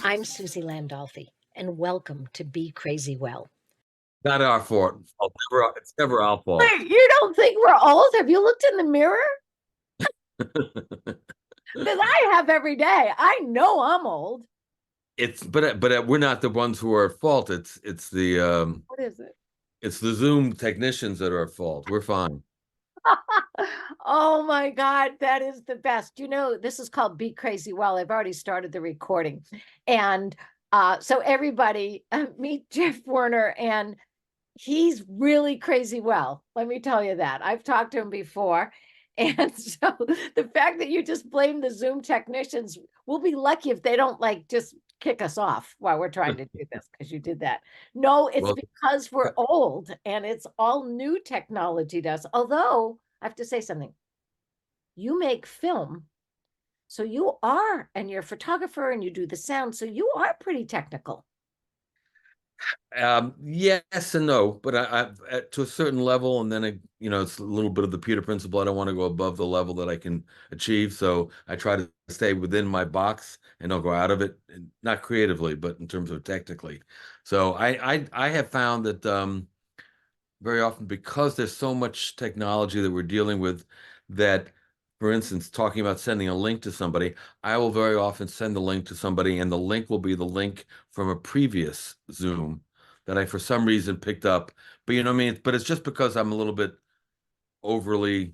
I'm Suzi Landolfi, and welcome to Be Crazy Well. Not our fault. It's never our fault. Wait, you don't think we're old? Have you looked in the mirror? Because I have every day. I know I'm old. But we're not the ones who are at fault. What is it? It's the Zoom technicians that are at fault. We're fine. Oh my God, that is the best. You know, this is called Be Crazy Well. I've already started the recording. And so everybody meet Jeff Werner, and he's really crazy well. Let me tell you that. I've talked to him before. And so the fact that you just blame the Zoom technicians, we'll be lucky if they don't like just kick us off while we're trying to do this, because you did that. No, it's Well, because we're old and it's all new technology to us. Although I have to say something. You make film, so you are, and you're a photographer and you do the sound, so you are pretty technical. yes and no, but to a certain level, and then it's a little bit of the Peter principle. I don't want to go above the level that I can achieve, so I try to stay within my box and don't go out of it, not creatively, but in terms of technically. So I have found that very often, because there's so much technology that we're dealing with, that, for instance, talking about sending a link to somebody, I will very often send the link to somebody, and the link will be the link from a previous Zoom that I, for some reason, picked up. But you know what I mean? But it's just because I'm a little bit overly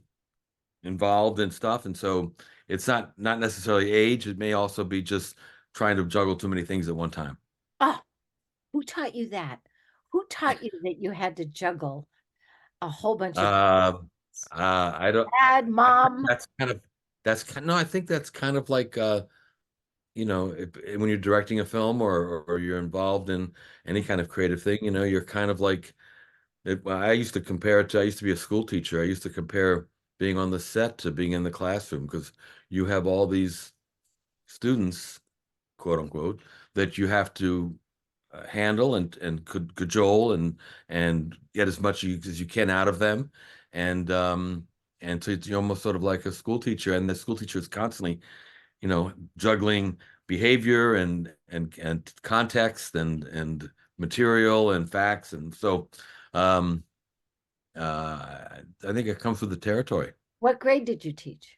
involved in stuff. And so it's not necessarily age. It may also be just trying to juggle too many things at one time. Oh, who taught you that? Who taught you that you had to juggle a whole bunch of Uh, I don't, dad, I think mom? no, I think that's kind of like, when you're directing a film, or you're involved in any kind of creative thing, you're kind of like, I used to compare it to, I used to be a school teacher. I used to compare being on the set to being in the classroom, because you have all these students, quote unquote, that you have to handle and cajole and get as much as you can out of them, and so it's almost sort of like a school teacher, and the school teacher is constantly, juggling behavior and context and material and facts, and so um, I think it comes with the territory. What grade did you teach?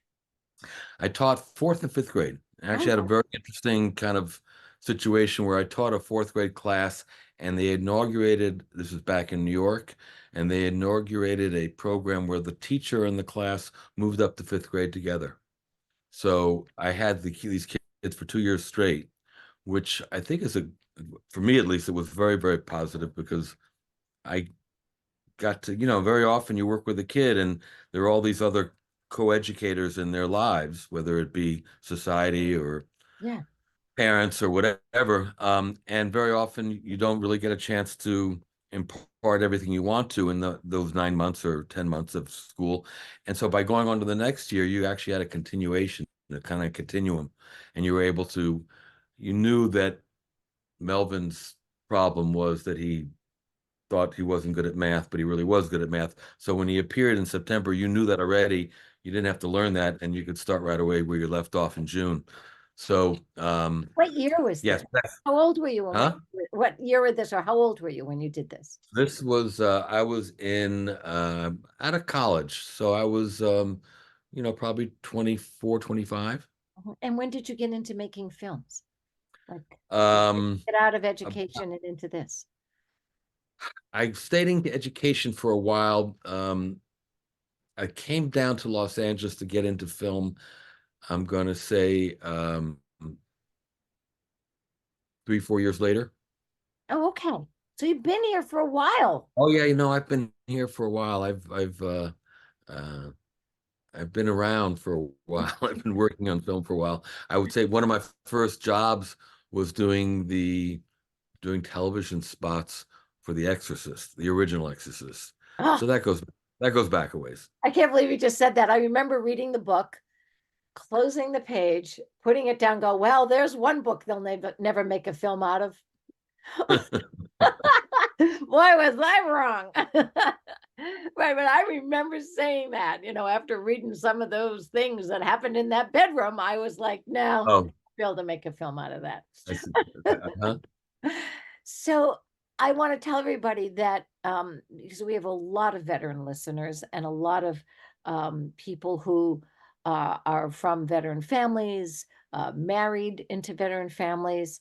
I taught fourth and fifth grade. I actually had a Oh, very interesting kind of situation where I taught a fourth grade class, and they inaugurated, this was back in New York, and they inaugurated a program where the teacher and the class moved up to fifth grade together. So I had these kids for 2 years straight, which I think for me at least, it was very, very positive, because I got to, very often you work with a kid and there are all these other co-educators in their lives, whether it be society or yeah. parents or whatever. And very often you don't really get a chance to impart everything you want to in those 9 months or 10 months of school. And so by going on to the next year, you actually had a continuation, a kind of continuum, and you were able to, you knew that Melvin's problem was that he thought he wasn't good at math, but he really was good at math. So when he appeared in September, you knew that already. You didn't have to learn that, and you could start right away where you left off in June. So, What year was yes, this? How old were you when huh? what year was this, or how old were you when you did this? This was I was in out of college, so I was probably 24, 25. And when did you get into making films? Like, Um, get out of uh, education and into this? I stayed in education for a while. I came down to Los Angeles to get into film. I'm going to say 3, 4 years later. Oh, okay. So you've been here for a while. Oh yeah, I've been here for a while. Uh, I've been around for a while. I've been working on film for a while. I would say one of my first jobs was doing television spots for The Exorcist, the original Exorcist. Oh, So that goes back a ways. I can't believe you just said that. I remember reading the book, closing the page, putting it down, go, well, there's one book they'll never make a film out of. Boy, was I wrong. Right, but I remember saying that, after reading some of those things that happened in that bedroom, I was like, no, Oh, be able to make a film out of that. I see. Uh-huh. So I want to tell everybody that because we have a lot of veteran listeners and a lot of people who are from veteran families, married into veteran families.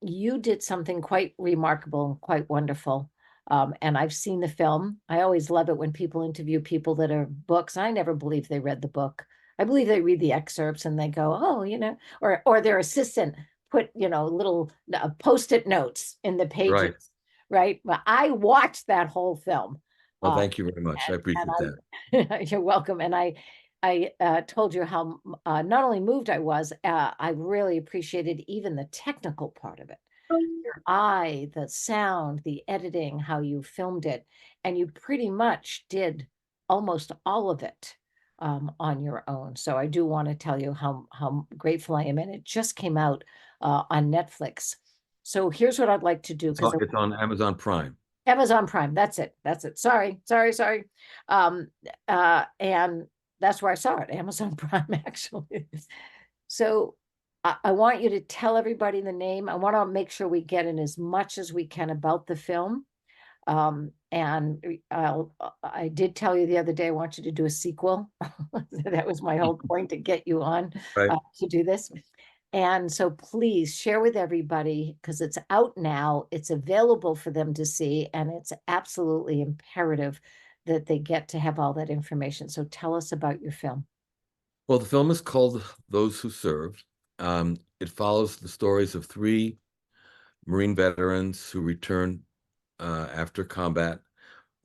You did something quite remarkable and quite wonderful. And I've seen the film. I always love it when people interview people that are books. I never believe they read the book. I believe they read the excerpts and they go, oh, or their assistant put, little post-it notes in the pages, Right. right? But I watched that whole film. Well, Uh, thank you very much. I appreciate that. you're welcome. And I told you how not only moved I was, I really appreciated even the technical part of it. Your eye, the sound, the editing, how you filmed it, and you pretty much did almost all of it on your own. So I do want to tell you how grateful I am, and it just came out on Netflix. So here's what I'd like to do because It's on Amazon Prime. Amazon Prime. That's it. That's it. Sorry. Um, and that's where I saw it, Amazon Prime, actually. So I want you to tell everybody the name. I want to make sure we get in as much as we can about the film. And I did tell you the other day, I want you to do a sequel. That was my whole point to get you on Right. to do this. And so please share with everybody because it's out now. It's available for them to see, and it's absolutely imperative that they get to have all that information. So tell us about your film. Well, the film is called Those Who Served. It follows the stories of three Marine veterans who return after combat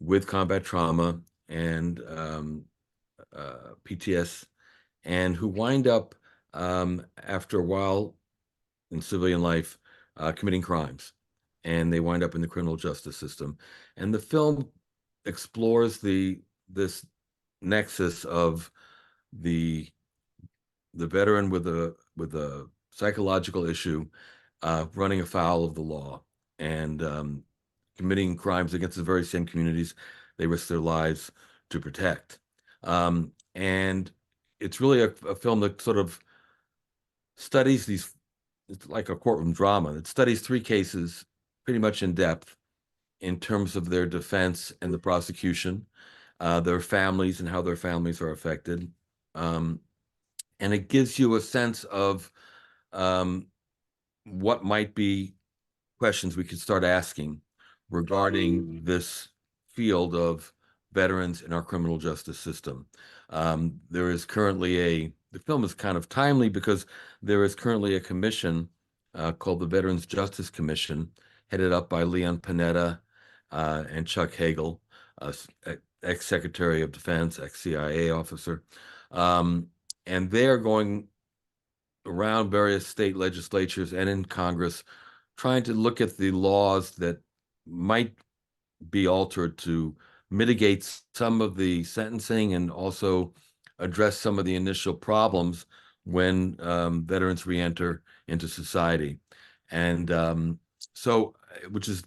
with combat trauma and PTS, and who wind up after a while in civilian life committing crimes, and they wind up in the criminal justice system. And the film explores this nexus of the veteran with a psychological issue running afoul of the law and committing crimes against the very same communities they risk their lives to protect. And it's really a film that sort of studies these, it's like a courtroom drama. It studies three cases pretty much in depth in terms of their defense and the prosecution, their families and how their families are affected. Um, and it gives you a sense of um, what might be questions we could start asking regarding this field of veterans in our criminal justice system. There is currently the film is kind of timely because there is currently a commission called the Veterans Justice Commission, headed up by Leon Panetta and Chuck Hagel, ex-Secretary of Defense, ex-CIA officer. And they are going around various state legislatures and in Congress trying to look at the laws that might be altered to mitigate some of the sentencing and also address some of the initial problems when veterans reenter into society. And so, which is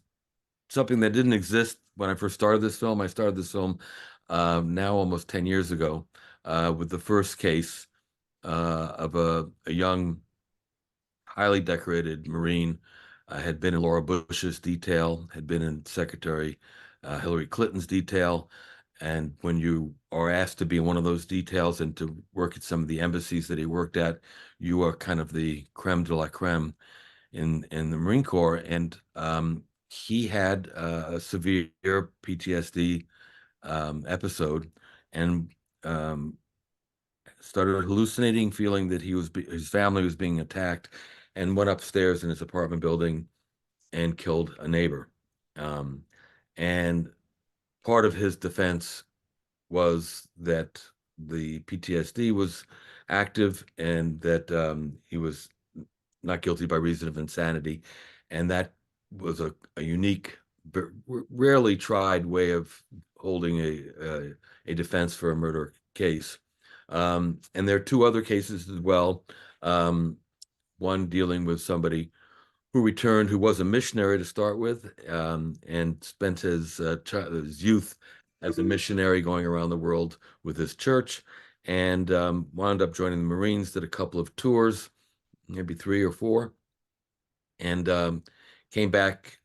something that didn't exist when I first started this film. I started this film now almost 10 years ago with the first case of a young, highly decorated Marine, had been in Laura Bush's detail, had been in Secretary Hillary Clinton's detail. And when you are asked to be in one of those details and to work at some of the embassies that he worked at, you are kind of the creme de la creme in the Marine Corps. And he had a severe PTSD episode and started hallucinating, feeling that his family was being attacked, and went upstairs in his apartment building and killed a neighbor. And part of his defense was that the PTSD was active and that he was not guilty by reason of insanity. And that was a unique, rarely tried way of holding a defense for a murder case. And there are two other cases as well. One dealing with somebody who returned, who was a missionary to start with, and spent his youth as a missionary going around the world with his church, and wound up joining the Marines, did a couple of tours, maybe 3 or 4, and came back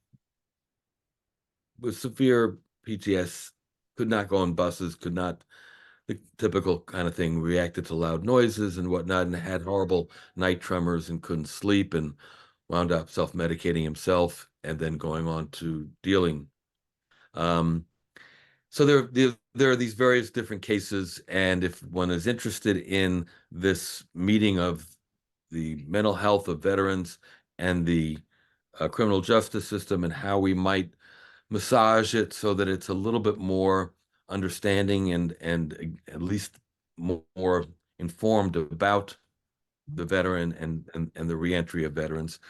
with severe PTS, could not go on buses, could not, the typical kind of thing, reacted to loud noises and whatnot, and had horrible night tremors and couldn't sleep, and wound up self-medicating himself and then going on to dealing. Um, so there are these various different cases, and if one is interested in this meeting of the mental health of veterans and the criminal justice system and how we might massage it so that it's a little bit more understanding and at least more informed about the veteran and the reentry of veterans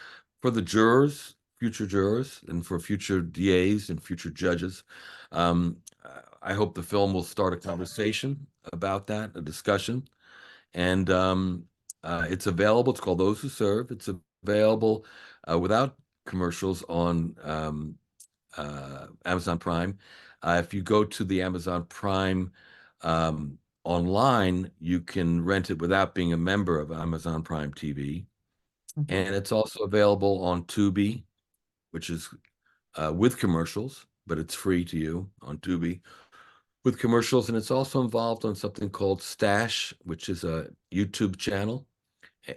for the jurors, future jurors, and for future DAs and future judges. Um, I hope the film will start a conversation about that, a discussion, and it's available. It's called Those Who Serve. It's available without commercials on Amazon Prime. If you go to the Amazon Prime online, you can rent it without being a member of Amazon Prime TV. And it's also available on Tubi, which is with commercials, but it's free to you on Tubi with commercials. And it's also involved on something called Stash, which is a YouTube channel,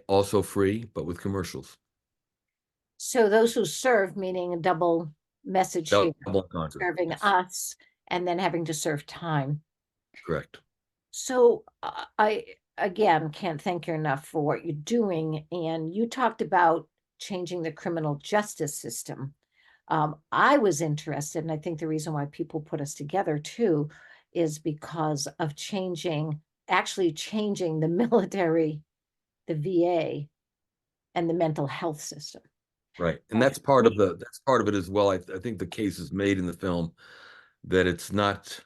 also free, but with commercials. So those who serve, meaning a double message here, Double entendre. serving Yes, us and then having to serve time. correct. So I, again, can't thank you enough for what you're doing. And you talked about changing the criminal justice system. I was interested, and I think the reason why people put us together too is because of actually changing the military, the VA, and the mental health system. Right. And that's part of it as well. I think the case is made in the film that it's not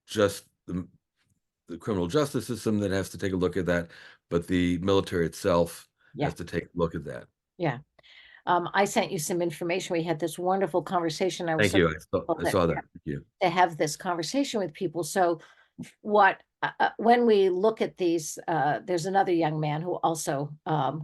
just the criminal justice system that has to take a look at that, but the military itself Yeah, has to take a look at that. yeah. I sent you some information. We had this wonderful conversation. I was Thank so you. grateful I saw that. Thank you. to have this conversation with people. So when we look at these, there's another young man who also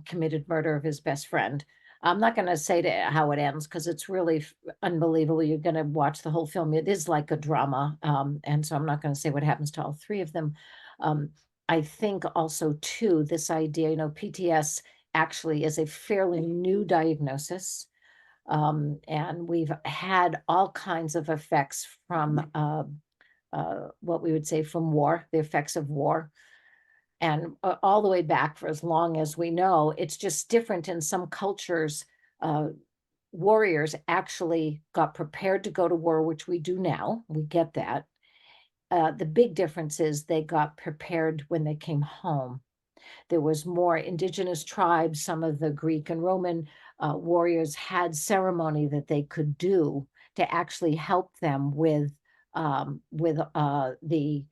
committed murder of his best friend. I'm not going to say how it ends because it's really unbelievable. You're going to watch the whole film. It is like a drama. And so I'm not going to say what happens to all three of them. I think also too, this idea, PTS actually is a fairly new diagnosis. And we've had all kinds of effects from what we would say from war, the effects of war, and all the way back for as long as we know. It's just different in some cultures. Warriors actually got prepared to go to war, which we do now. We get that. The big difference is they got prepared when they came home. There was more indigenous tribes. Some of the Greek and Roman warriors had ceremony that they could do to actually help them with the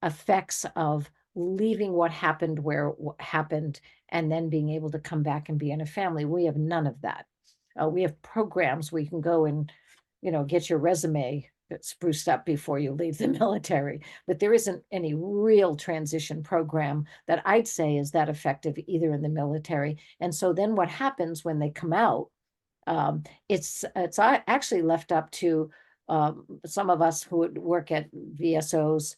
effects of leaving what happened where what happened and then being able to come back and be in a family. We have none of that. We have programs where you can go and, get your resume spruced up before you leave the military, but there isn't any real transition program that I'd say is that effective either in the military. And so then what happens when they come out, it's actually left up to some of us who would work at VSOs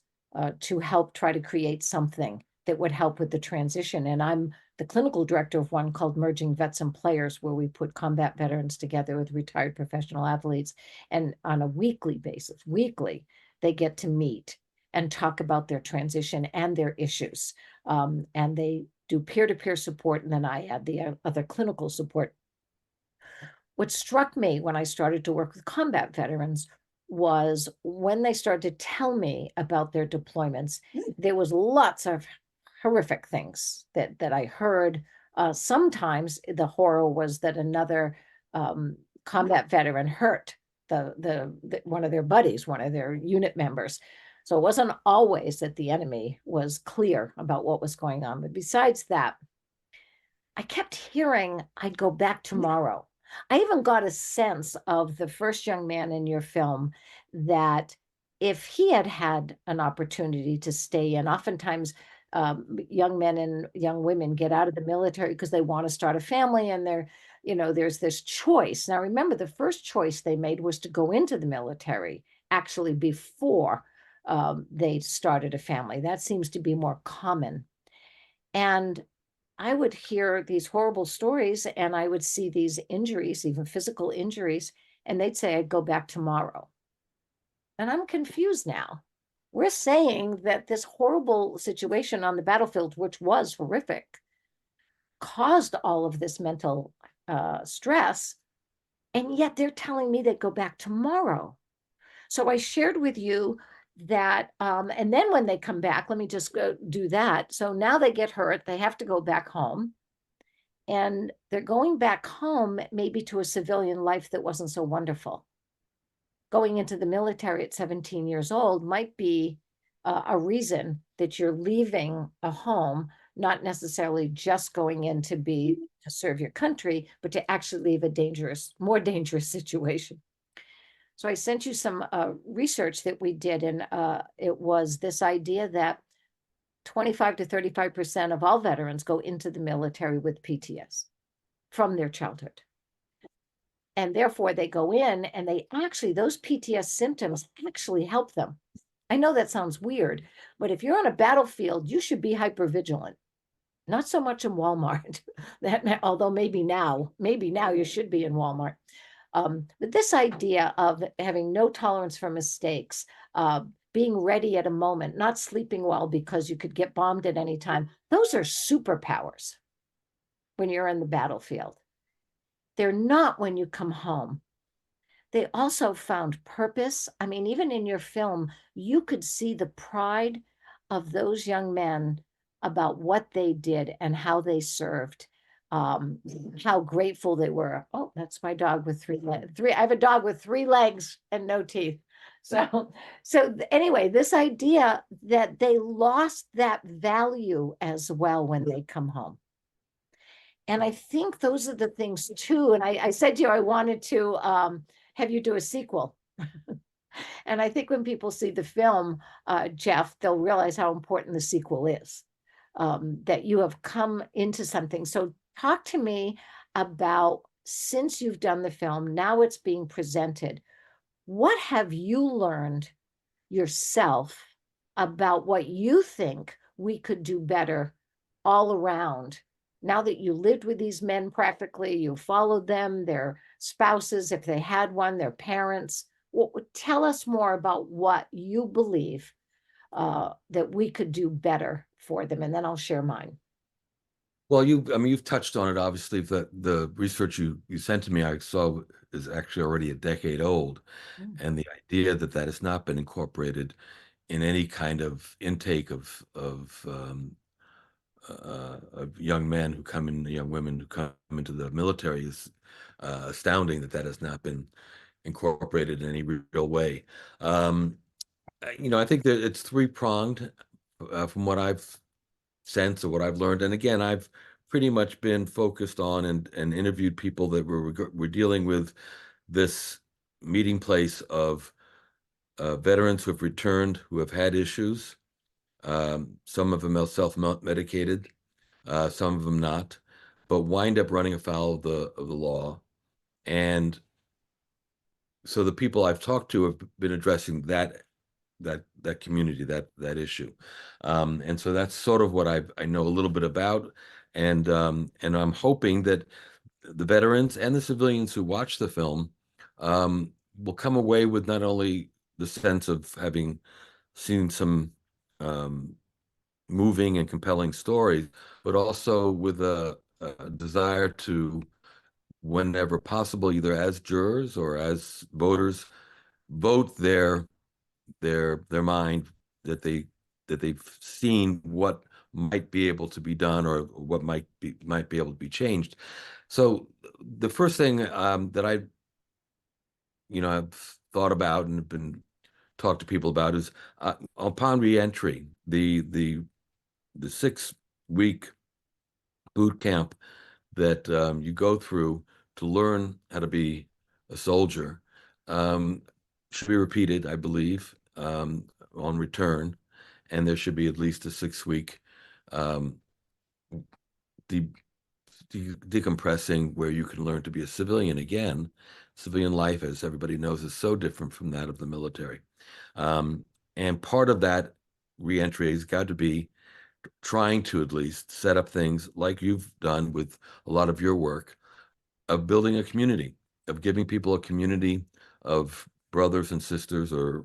to help try to create something that would help with the transition. And I'm the clinical director of one called Merging Vets and Players, where we put combat veterans together with retired professional athletes. And on a weekly basis, they get to meet and talk about their transition and their issues. And they do peer-to-peer support, and then I add the other clinical support. What struck me when I started to work with combat veterans was when they started to tell me about their deployments, there was lots of horrific things that I heard. Sometimes the horror was that another combat veteran hurt the one of their buddies, one of their unit members. So it wasn't always that the enemy was clear about what was going on. But besides that, I kept hearing I'd go back tomorrow. I even got a sense of the first young man in your film that if he had had an opportunity to stay in, oftentimes young men and young women get out of the military because they want to start a family, and there's this choice. Now, remember, the first choice they made was to go into the military actually before they started a family. That seems to be more common. And I would hear these horrible stories and I would see these injuries, even physical injuries, and they'd say, I'd go back tomorrow. And I'm confused now. We're saying that this horrible situation on the battlefield, which was horrific, caused all of this mental stress. And yet they're telling me they'd go back tomorrow. So I shared with you that, and then when they come back, let me just go do that. So now they get hurt, they have to go back home. And they're going back home, maybe to a civilian life that wasn't so wonderful. Going into the military at 17 years old might be a reason that you're leaving a home, not necessarily just going in to serve your country, but to actually leave a more dangerous situation. So I sent you some research that we did, and it was this idea that 25 to 35% of all veterans go into the military with PTS from their childhood. And therefore they go in and those PTS symptoms actually help them. I know that sounds weird, but if you're on a battlefield, you should be hypervigilant. Not so much in Walmart, although maybe now you should be in Walmart. But this idea of having no tolerance for mistakes, being ready at a moment, not sleeping well because you could get bombed at any time, those are superpowers when you're in the battlefield. They're not when you come home. They also found purpose. I mean, even in your film, you could see the pride of those young men about what they did and how they served, how grateful they were. Oh, that's my dog with three legs. I have a dog with 3 legs and no teeth. So anyway, this idea that they lost that value as well when they come home. And I think those are the things too. And I said to you, I wanted to have you do a sequel. And I think when people see the film, Jeff, they'll realize how important the sequel is, that you have come into something. So talk to me about, since you've done the film, now it's being presented. What have you learned yourself about what you think we could do better all around? Now that you lived with these men practically, you followed them, their spouses, if they had one, their parents. Tell us more about what you believe that we could do better for them, and then I'll share mine. Well, you've touched on it. Obviously, the research you sent to me, I saw, is actually already a decade old, and the idea that that has not been incorporated in any kind of intake of young men who come in, young women who come into the military is astounding. That has not been incorporated in any real way. I think that it's three-pronged from what I've sensed or what I've learned. And again, I've pretty much been focused on and interviewed people that were dealing with this meeting place of veterans who have returned, who have had issues. Some of them are self-medicated, some of them not, but wind up running afoul of the law. And so the people I've talked to have been addressing that community, that issue. And so that's sort of what I know a little bit about. And I'm hoping that the veterans and the civilians who watch the film will come away with not only the sense of having seen some moving and compelling stories, but also with a desire to, whenever possible, either as jurors or as voters, vote their mind that they've seen what might be able to be done or what might be able to be changed. So the first thing that I've thought about and have been talked to people about is upon reentry, the 6-week boot camp that you go through to learn how to be a soldier um, should be repeated, I believe, on return, and there should be at least a 6-week um, de decompressing where you can learn to be a civilian again. Civilian life, as everybody knows, is so different from that of the military. And part of that reentry has got to be trying to at least set up things like you've done with a lot of your work of building a community, of giving people a community of brothers and sisters or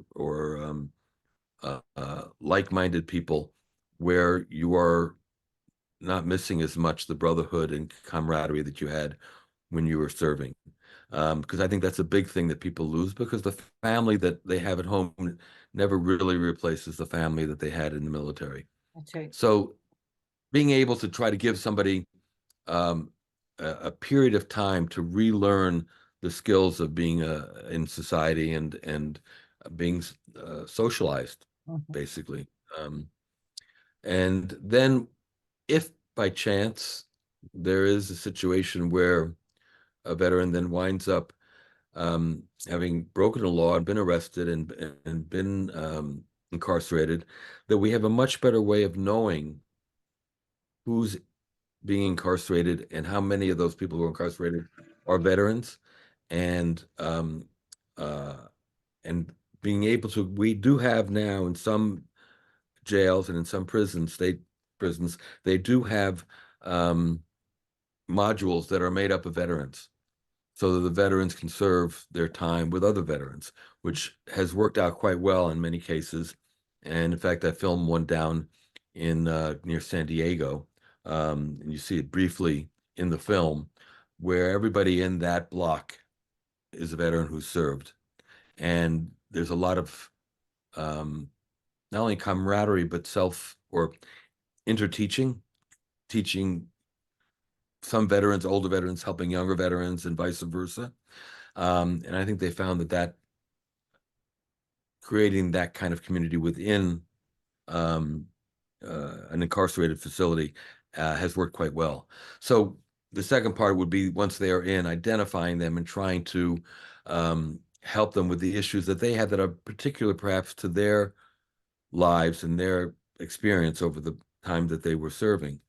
like-minded people where you are not missing as much the brotherhood and camaraderie that you had when you were serving. Because I think that's a big thing that people lose because the family that they have at home never really replaces the family that they had in the military. That's right. So being able to try to give somebody um, a period of time to relearn the skills of being in society and being socialized, Mhm. basically. And then if by chance there is a situation where a veteran then winds up having broken a law and been arrested and been incarcerated, that we have a much better way of knowing who's being incarcerated and how many of those people who are incarcerated are veterans, and uh, and being able to, we do have now in some jails and in some prisons, state prisons, they do have um, modules that are made up of veterans so that the veterans can serve their time with other veterans, which has worked out quite well in many cases. And in fact, I filmed one down in near San Diego, and you see it briefly in the film, where everybody in that block is a veteran who served, and there's a lot of not only camaraderie but self or interteaching, teaching some veterans, older veterans, helping younger veterans, and vice versa. And I think they found that creating that kind of community within um, an incarcerated facility has worked quite well. So the second part would be once they are in, identifying them and trying to help them with the issues that they have that are particular perhaps to their lives and their experience over the time that they were serving.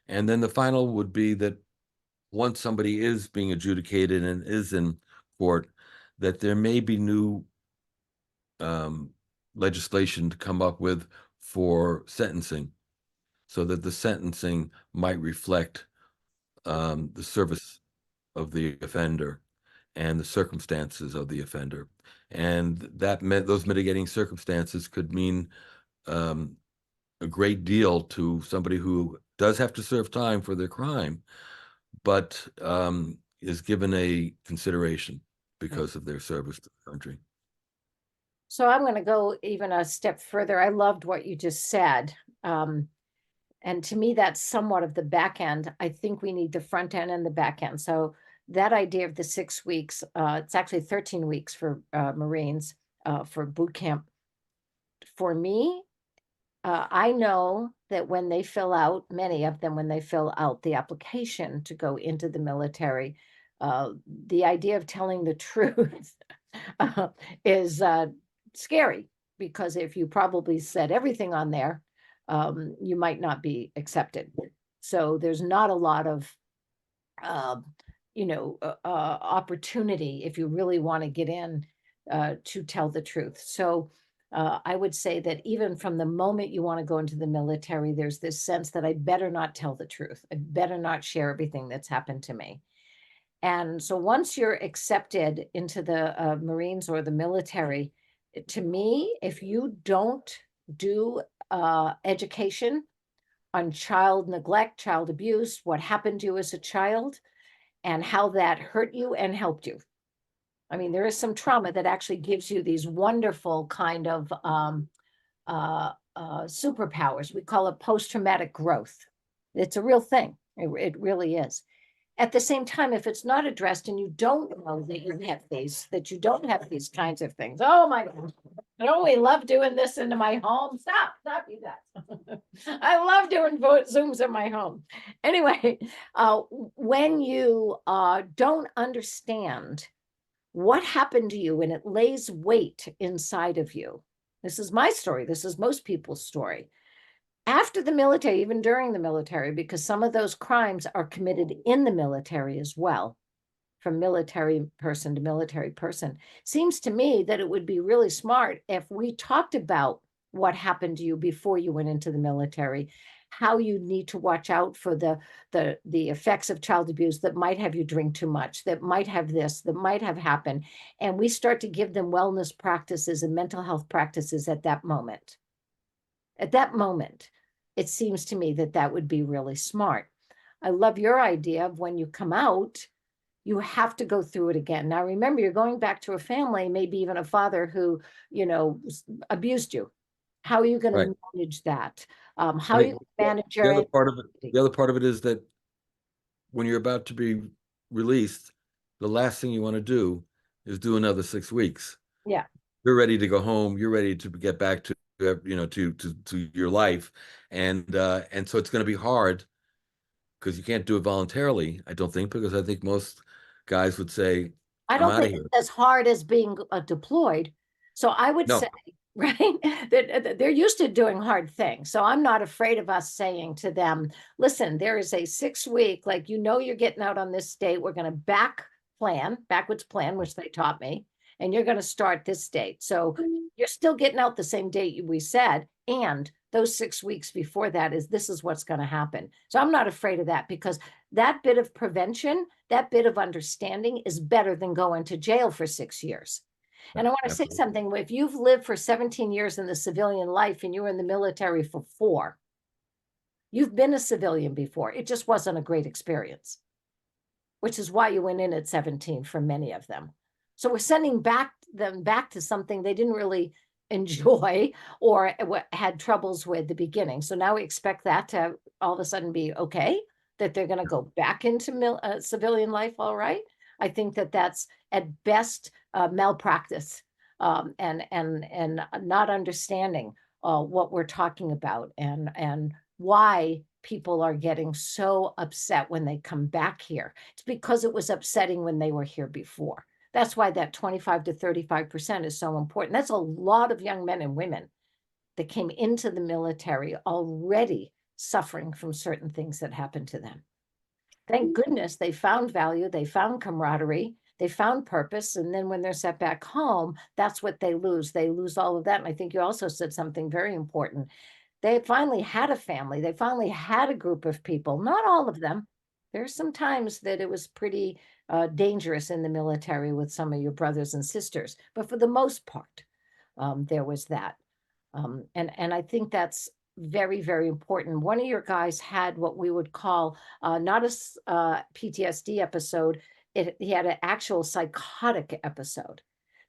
And then the final would be that once somebody is being adjudicated and is in court, that there may be new um, legislation to come up with for sentencing so that the sentencing might reflect the service of the offender and the circumstances of the offender. And that meant those mitigating circumstances could mean um, a great deal to somebody who does have to serve time for their crime, but is given a consideration Right. because of their service to the country. So I'm going to go even a step further. I loved what you just said. And to me, that's somewhat of the back end. I think we need the front end and the back end. So that idea of the 6 weeks, it's actually 13 weeks for Marines for boot camp. For me, I know that when they fill out, many of them, when they fill out the application to go into the military, the idea of telling the truth uh, is scary because if you probably said everything on there, you might not be accepted. So there's not a lot of, um, opportunity if you really want to get in to tell the truth. So I would say that even from the moment you want to go into the military, there's this sense that I better not tell the truth. I better not share everything that's happened to me. And so once you're accepted into the Marines or the military, to me, if you don't do education on child neglect, child abuse, what happened to you as a child, and how that hurt you and helped you. I mean, there is some trauma that actually gives you these wonderful kind of superpowers. We call it post-traumatic growth. It's a real thing. It really is. At the same time, if it's not addressed and you don't know that you have these, that you don't have these kinds of things, oh my God, I don't we love doing this into my home. Stop you guys. I love doing Zooms in my home. Anyway, when you don't understand what happened to you and it lays weight inside of you, this is my story, this is most people's story. After the military, even during the military, because some of those crimes are committed in the military as well, from military person to military person. Seems to me that it would be really smart if we talked about what happened to you before you went into the military, how you need to watch out for the effects of child abuse that might have you drink too much, that might have this, that might have happened, and we start to give them wellness practices and mental health practices at that moment. At that moment, it seems to me that that would be really smart. I love your idea of when you come out, you have to go through it again. Now, remember, you're going back to a family, maybe even a father who, abused you. How are you going Right. to manage that? How I are you think going to manage the your other part of it, anxiety? the other part of it is that when you're about to be released, the last thing you want to do is do another 6 weeks. Yeah, You're ready to go home. You're ready to get back to to your life, and so it's going to be hard because you can't do it voluntarily. I don't think because I think most guys would say, I "I'm don't out of think here." it's as hard as being deployed. So I would say, No, right, that they're used to doing hard things. So I'm not afraid of us saying to them, listen, there is a 6 week, like, you're getting out on this date. We're going to backwards plan, which they taught me, and you're going to start this date. So you're still getting out the same date we said. And those 6 weeks before that this is what's going to happen. So I'm not afraid of that because that bit of prevention, that bit of understanding is better than going to jail for 6 years. And I want to say absolutely something. If you've lived for 17 years in the civilian life and you were in the military for 4, you've been a civilian before. It just wasn't a great experience, which is why you went in at 17 for many of them. So we're sending them back to something they didn't really enjoy or had troubles with the beginning. So now we expect that to all of a sudden be okay, that they're going to go back into civilian life. All right. I think that that's at best malpractice, and not understanding what we're talking about and why people are getting so upset when they come back here. It's because it was upsetting when they were here before. That's why that 25 to 35% is so important. That's a lot of young men and women that came into the military already suffering from certain things that happened to them. Thank goodness they found value, they found camaraderie, they found purpose. And then when they're set back home, that's what they lose. They lose all of that. And I think you also said something very important. They finally had a family. They finally had a group of people. Not all of them. There's some times that it was pretty dangerous in the military with some of your brothers and sisters, but for the most part, there was that. And I think that's very, very important. One of your guys had what we would call not a PTSD episode. He had an actual psychotic episode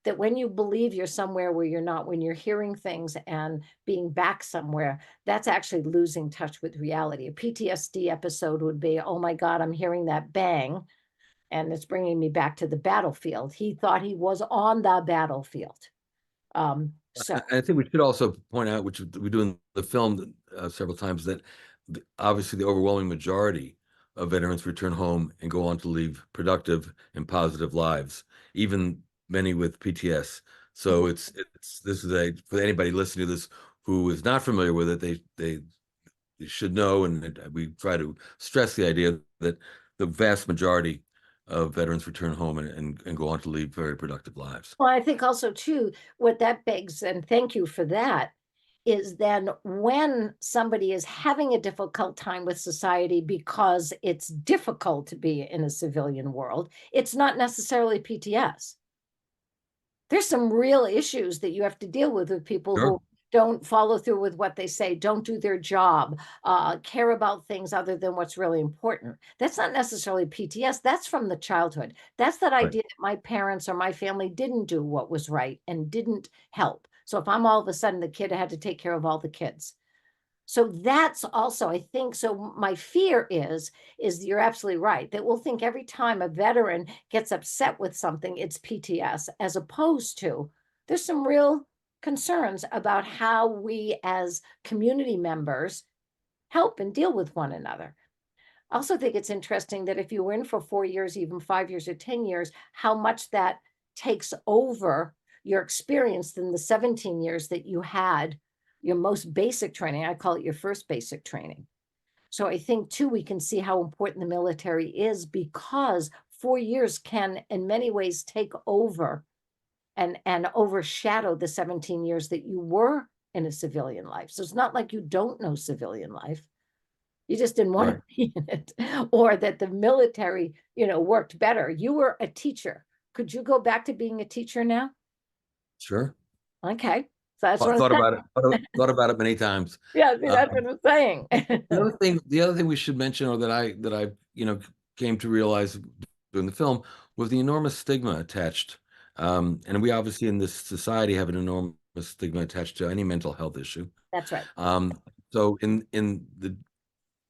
that when you believe you're somewhere where you're not, when you're hearing things and being back somewhere, that's actually losing touch with reality. A PTSD episode would be, oh my God, I'm hearing that bang and it's bringing me back to the battlefield. He thought he was on the battlefield. So I think we should also point out, which we do in the film several times, that obviously the overwhelming majority of veterans return home and go on to live productive and positive lives, even many with PTS. So it's this is a for anybody listening to this who is not familiar with it, they should know, and we try to stress the idea that the vast majority of veterans return home and go on to live very productive lives. well, I think also too, what that begs, and thank you for that, is then when somebody is having a difficult time with society because it's difficult to be in a civilian world, it's not necessarily PTS. There's some real issues that you have to deal with people Sure. who don't follow through with what they say, don't do their job, care about things other than what's really important. That's not necessarily PTS. That's from the childhood. That's that Right. idea that my parents or my family didn't do what was right and didn't help. So if I'm all of a sudden the kid, I had to take care of all the kids. So that's also, I think, so my fear is you're absolutely right that we'll think every time a veteran gets upset with something, it's PTS, as opposed to there's some real concerns about how we as community members help and deal with one another. I also think it's interesting that if you were in for 4 years, even 5 years or 10 years, how much that takes over your experience than the 17 years that you had your most basic training. I call it your first basic training. So I think too, we can see how important the military is, because 4 years can in many ways take over and overshadow the 17 years that you were in a civilian life. So it's not like you don't know civilian life. You just didn't want Right. to be in it, or that the military, worked better. You were a teacher. Could you go back to being a teacher now? Sure. Okay. So that's what I'm Thought about it. saying. Thought about it many times. Yeah, see, that's Um, what I'm saying. the other thing we should mention, or that I came to realize during the film, was the enormous stigma attached. And we obviously in this society have an enormous stigma attached to any mental health issue. That's right. Um, so in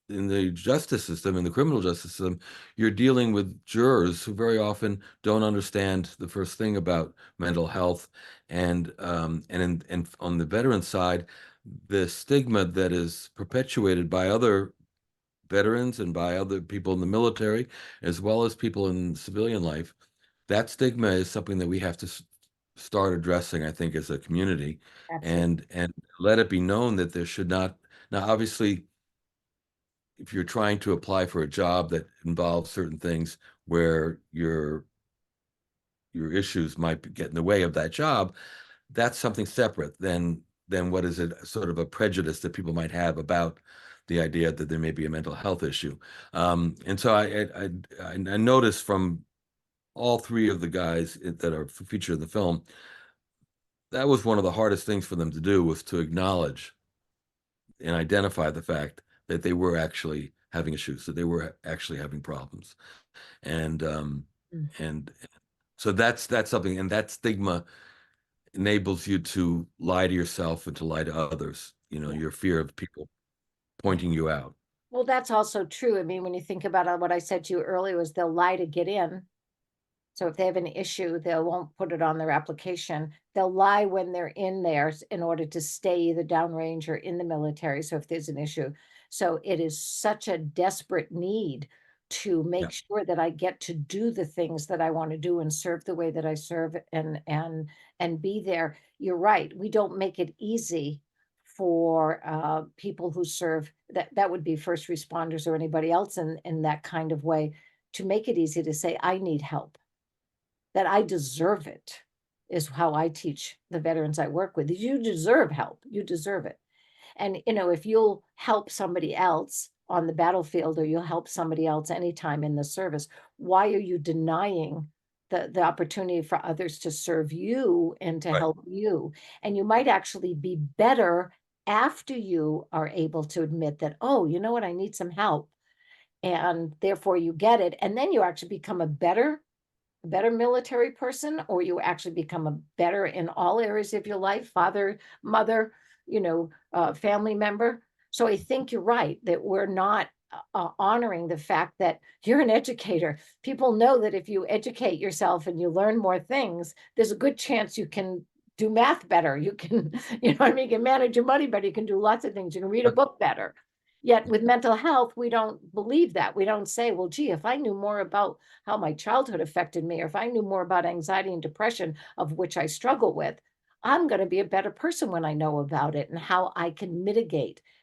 the justice system, in the criminal justice system, you're dealing with jurors who very often don't understand the first thing about mental health, and on the veteran side, the stigma that is perpetuated by other veterans and by other people in the military, as well as people in civilian life. That stigma is something that we have to start addressing, I think, as a community, Absolutely. and let it be known that there should not. Now, obviously, if you're trying to apply for a job that involves certain things where your issues might get in the way of that job, that's something separate than what is it sort of a prejudice that people might have about the idea that there may be a mental health issue. And so I noticed from all three of the guys that are featured in the film, that was one of the hardest things for them to do, was to acknowledge and identify the fact that they were actually having issues, that they were actually having problems. And Mm. and so that's something, and that stigma enables you to lie to yourself and to lie to others. Yeah. Your fear of people Yeah. pointing you out. Well, that's also true. I mean, when you think about what I said to you earlier, was they'll lie to get in. So if they have an issue, they won't put it on their application. They'll lie when they're in there in order to stay either downrange or in the military. So if there's an issue. So it is such a desperate need to Yeah, make sure that I get to do the things that I want to do and serve the way that I serve, and be there. You're right. We don't make it easy for people who serve, that would be first responders or anybody else in that kind of way, to make it easy to say, I need help, that I deserve it, is how I teach the veterans I work with. You deserve help. You deserve it. And if you'll help somebody else on the battlefield, or you'll help somebody else anytime in the service, why are you denying the opportunity for others to serve you and to right, help you? And you might actually be better after you are able to admit that, oh, you know what, I need some help. And therefore you get it. And then you actually become a better military person, or you actually become a better in all areas of your life, father, mother, family member. So I think you're right that we're not honoring the fact that you're an educator. People know that if you educate yourself and you learn more things, there's a good chance you can do math better. You can, what I mean, you can manage your money better. You can do lots of things. You can read a book better. Yet with mental health, we don't believe that. We don't say, well, gee, if I knew more about how my childhood affected me, or if I knew more about anxiety and depression, of which I struggle with, I'm going to be a better person when I know about it and how I can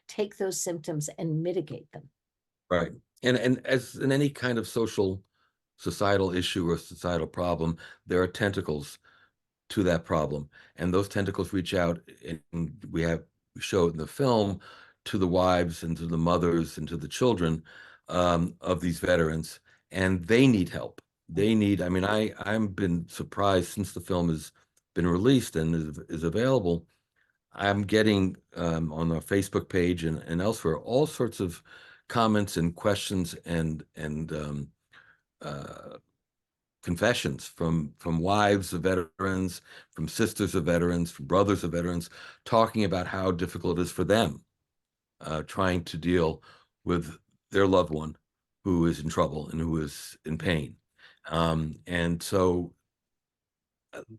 take those symptoms and mitigate them. right. And as in any kind of societal issue or societal problem, there are tentacles to that problem, and those tentacles reach out, and we show it in the film, to the wives and to the mothers and to the children, of these veterans, and they need help. They need. I mean, I've been surprised since the film has been released and is available. I'm getting, on our Facebook page and elsewhere, all sorts of comments and questions and uh, confessions from wives of veterans, from sisters of veterans, from brothers of veterans, talking about how difficult it is for them, trying to deal with their loved one who is in trouble and who is in pain. And so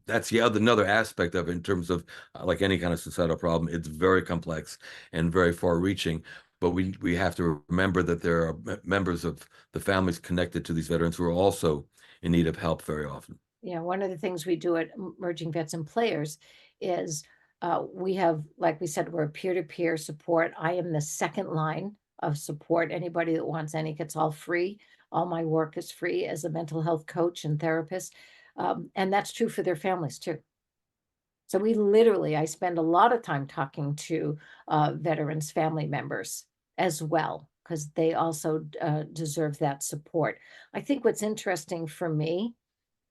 that's another aspect of it, in terms of, like any kind of societal problem, it's very complex and very far reaching. But we have to remember that there are members of the families connected to these veterans who are also in need of help very often. One of the things we do at Merging Vets and Players is We have, like we said, we're peer-to-peer support. I am the second line of support. Anybody that wants any, it's all free. All my work is free as a mental health coach and therapist. And that's true for their families too. So we literally, I spend a lot of time talking to veterans' family members as well, because they also deserve that support. I think what's interesting for me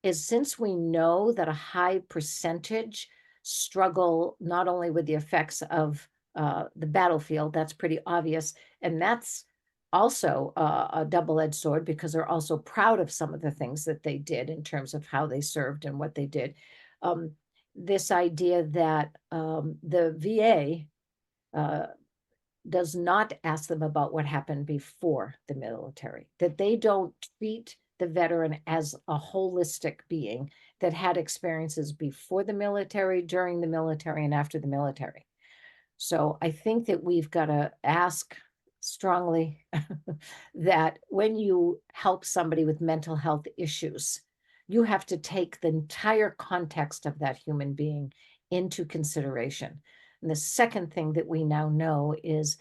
is, since we know that a high percentage struggle not only with the effects of the battlefield, that's pretty obvious, and that's also a double-edged sword, because they're also proud of some of the things that they did in terms of how they served and what they did. Um, this idea that the VA does not ask them about what happened before the military, that they don't treat the veteran as a holistic being that had experiences before the military, during the military, and after the military. So I think that we've got to ask strongly that when you help somebody with mental health issues, you have to take the entire context of that human being into consideration. And the second thing that we now know is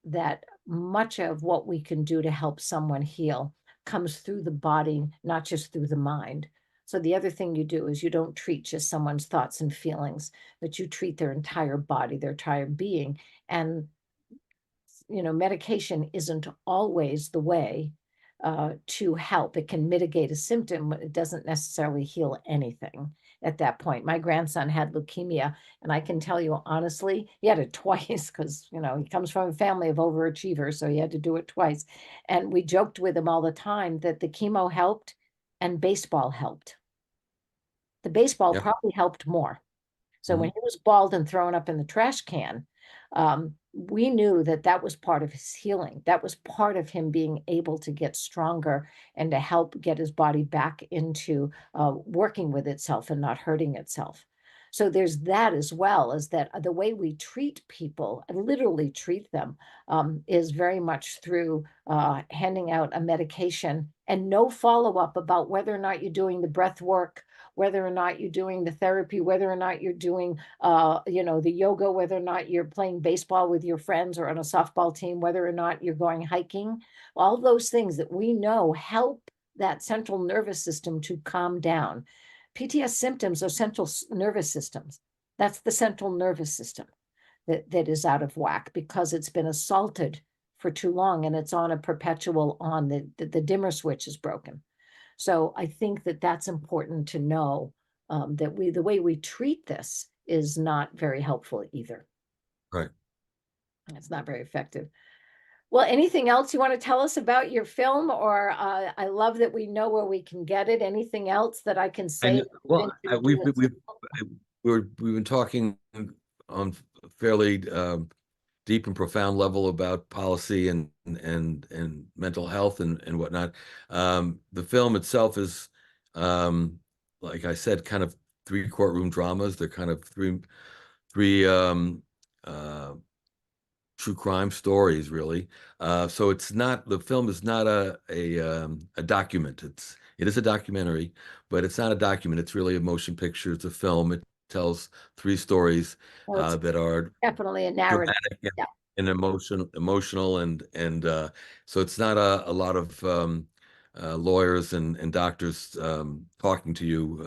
that much of what we can do to help someone heal comes through the body, not just through the mind. So the other thing you do is you don't treat just someone's thoughts and feelings, but you treat their entire body, their entire being. And, medication isn't always the way to help. It can mitigate a symptom, but it doesn't necessarily heal anything at that point. My grandson had leukemia, and I can tell you honestly, he had it twice, because, he comes from a family of overachievers, so he had to do it twice. And we joked with him all the time that the chemo helped and baseball helped. The baseball Yeah. probably helped more. So when Mhm. he was bald and thrown up in the trash can, we knew that that was part of his healing. That was part of him being able to get stronger and to help get his body back into working with itself and not hurting itself. So there's that, as well as that the way we treat people, literally treat them, is very much through handing out a medication and no follow-up about whether or not you're doing the breath work, whether or not you're doing the therapy, whether or not you're doing, the yoga, whether or not you're playing baseball with your friends or on a softball team, whether or not you're going hiking, all those things that we know help that central nervous system to calm down. PTS symptoms are central nervous systems. That's the central nervous system that is out of whack because it's been assaulted for too long, and it's on a perpetual on. The dimmer switch is broken. So I think that that's important to know, that the way we treat this is not very helpful either. Right. It's not very effective. Well, anything else you want to tell us about your film? Or I love that we know where we can get it. Anything else that I can say And that you well, didn't do it? we've been talking on fairly deep and profound level about policy and mental health and whatnot. The film itself is, like I said, kind of three courtroom dramas. They're kind of three uh, true crime stories, really. So it's not, the film is not a document. It is a documentary, but it's not a document. It's really a motion picture. It's a film. It tells three stories Well, it's that are definitely a narrative. dramatic Yeah. and emotional, and so it's not a lot of lawyers and doctors talking to you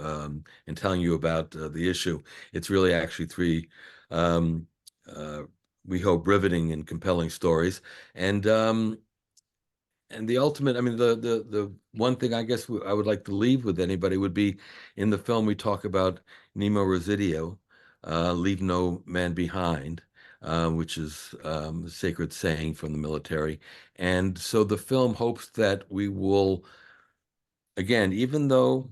and telling you about the issue. It's really actually three, um, uh, we hope, riveting and compelling stories. And the ultimate, I mean, the one thing I guess I would like to leave with anybody would be, in the film we talk about Nemo Residio, leave no man behind, which is a sacred saying from the military. And so the film hopes that we will, again, even though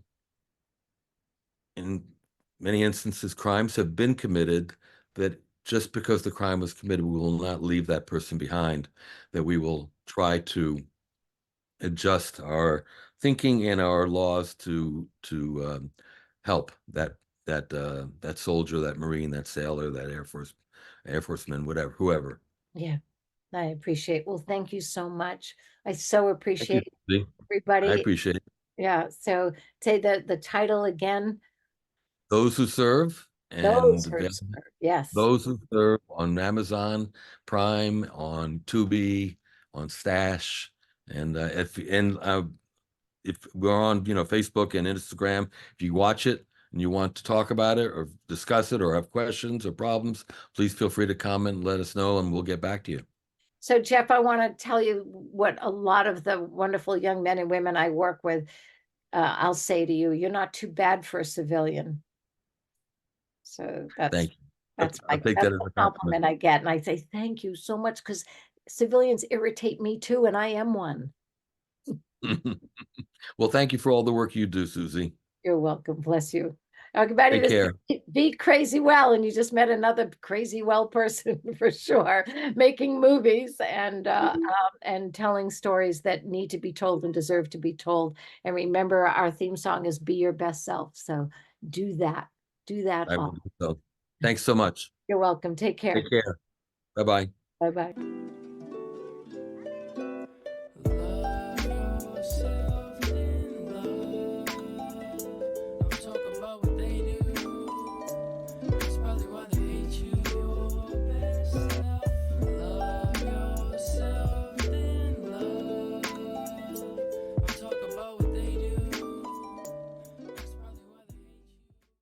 in many instances crimes have been committed, that just because the crime was committed, we will not leave that person behind, that we will try to adjust our thinking and our laws to help that soldier, that Marine, that sailor, that Air Forceman, whatever, whoever. Yeah, I appreciate. Well, thank you so much. I so Thank you, appreciate Suzi. I everybody. appreciate it. Yeah. So say the title again. Those who serve. and Those hurts. Yes. those are served on Amazon Prime, on Tubi, on Stash, and if we're on, Facebook and Instagram, if you watch it and you want to talk about it or discuss it or have questions or problems, please feel free to comment and let us know, and we'll get back to you. So, Jeff, I want to tell you what a lot of the wonderful young men and women I work with, I'll say to you, you're not too bad for a civilian. So Thank you. that's I'll take that's that as the a compliment I get. And I say, thank you so much, because civilians irritate me too, and I am one. compliment. Well, thank you for all the work you do, Suzi. You're welcome. Bless you. Everybody, Take this care. be crazy well, and you just met another crazy well person for sure, making movies and telling stories that need to be told and deserve to be told. And remember, our theme song is "Be Your Best Self." So do that. Do that I will all. do so. Thanks so much. You're welcome. Take care. Take care. Bye-bye. Bye bye.